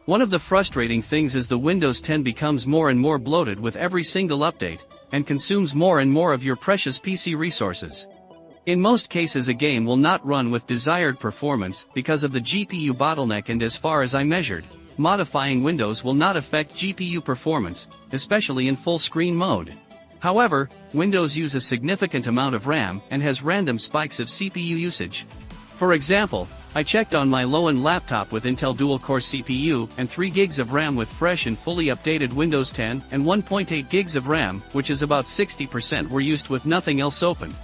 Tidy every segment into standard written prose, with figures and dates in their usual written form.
One of the frustrating things is the Windows 10 becomes more and more bloated with every single update, and consumes more and more of your precious PC resources. In most cases a game will not run with desired performance because of the GPU bottleneck, and as far as I measured, modifying Windows will not affect GPU performance, especially in full screen mode. However, Windows use a significant amount of RAM and has random spikes of CPU usage. For example, I checked on my low-end laptop with Intel dual-core CPU and 3 gigs of RAM with fresh and fully updated Windows 10 and 1.8 gigs of RAM, which is about 60%, were used with nothing else open,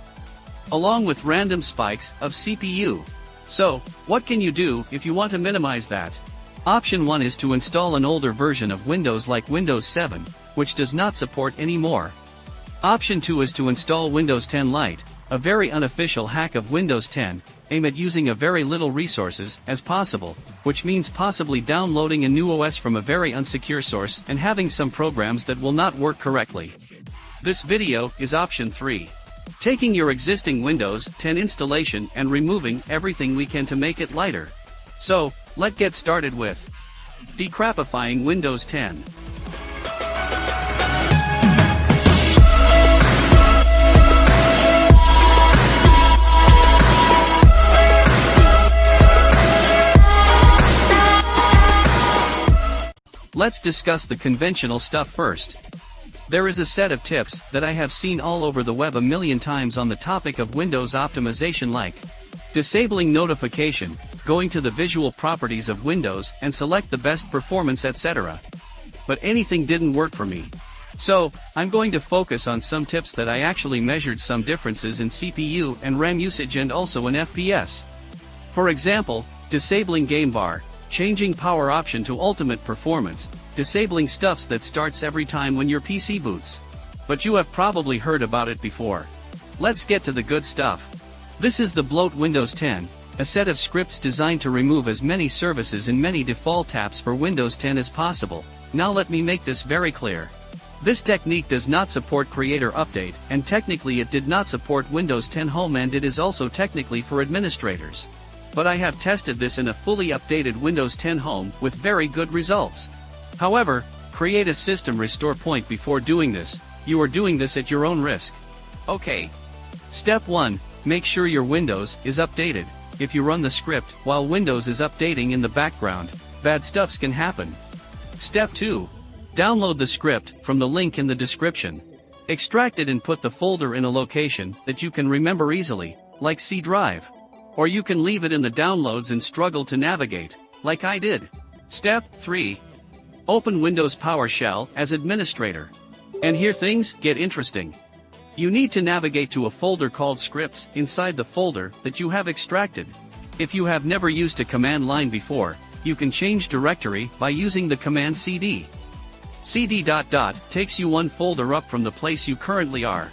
along with random spikes of CPU. So, what can you do if you want to minimize that? Option 1 is to install an older version of Windows like Windows 7, which does not support anymore. Option 2 is to install Windows 10 Lite, a very unofficial hack of Windows 10, aimed at using a very little resources as possible, which means possibly downloading a new OS from a very unsecure source and having some programs that will not work correctly. This video is option 3. Taking your existing Windows 10 installation and removing everything we can to make it lighter. So, let's get started with decrapifying Windows 10. Let's discuss the conventional stuff first. There is a set of tips that I have seen all over the web a million times on the topic of Windows optimization, like disabling notification, going to the visual properties of Windows and select the best performance, etc. But anything didn't work for me. So, I'm going to focus on some tips that I actually measured some differences in CPU and RAM usage and also in FPS. For example, disabling game bar, changing power option to ultimate performance, disabling stuffs that starts every time when your PC boots. But you have probably heard about it before. Let's get to the good stuff. This is the Bloat Windows 10, a set of scripts designed to remove as many services and many default apps for Windows 10 as possible. Now let me make this very clear. This technique does not support Creator Update, and technically it did not support Windows 10 Home, and it is also technically for administrators. But I have tested this in a fully updated Windows 10 Home with very good results. However, create a system restore point before doing this. You are doing this at your own risk. Okay. Step 1. Make sure your Windows is updated. If you run the script while Windows is updating in the background, bad stuffs can happen. Step 2. Download the script from the link in the description. Extract it and put the folder in a location that you can remember easily, like C drive. Or you can leave it in the downloads and struggle to navigate, like I did. Step 3. Open Windows PowerShell as administrator. And here things get interesting. You need to navigate to a folder called Scripts inside the folder that you have extracted. If you have never used a command line before, you can change directory by using the command cd. cd ... takes you one folder up from the place you currently are.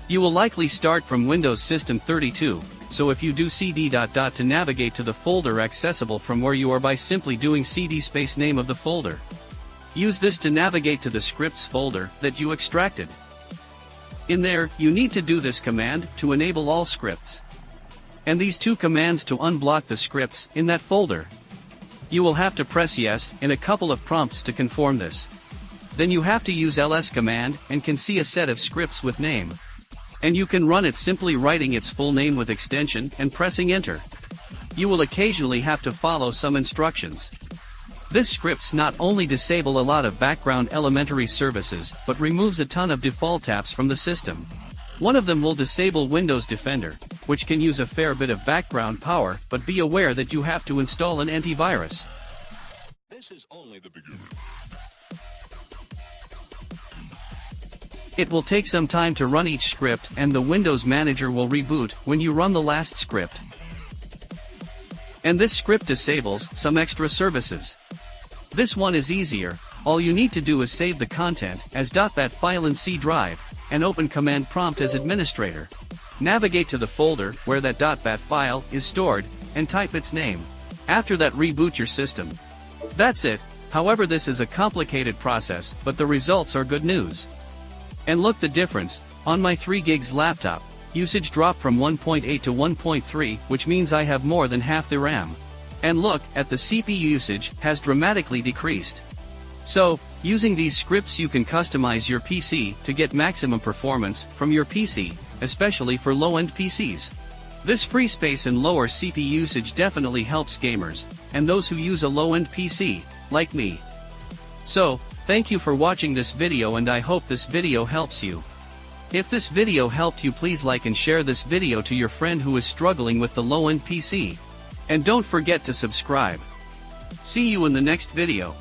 You will likely start from Windows System 32, so if you do cd ... to navigate to the folder accessible from where you are by simply doing cd space name of the folder. Use this to navigate to the scripts folder that you extracted. In there, you need to do this command to enable all scripts. And these two commands to unblock the scripts in that folder. You will have to press yes in a couple of prompts to confirm this. Then you have to use ls command and can see a set of scripts with name. And you can run it simply writing its full name with extension and pressing enter. You will occasionally have to follow some instructions. This scripts not only disable a lot of background elementary services, but removes a ton of default apps from the system. One of them will disable Windows Defender, which can use a fair bit of background power, but be aware that you have to install an antivirus. This is only the beginning. It will take some time to run each script, and the Windows Manager will reboot when you run the last script. And this script disables some extra services. This one is easier. All you need to do is save the content as .bat file in C drive, and open command prompt as administrator. Navigate to the folder where that .bat file is stored, and type its name. After that, reboot your system. That's it. However, this is a complicated process, but the results are good news. And look the difference. On my 3 gigs laptop, usage dropped from 1.8 to 1.3, which means I have more than half the RAM. And look at the CPU usage has dramatically decreased. So, using these scripts you can customize your PC to get maximum performance from your PC, especially for low-end PCs. This free space and lower CPU usage definitely helps gamers, and those who use a low-end PC, like me. So, thank you for watching this video and I hope this video helps you. If this video helped you, please like and share this video to your friend who is struggling with the low-end PC. And don't forget to subscribe. See you in the next video.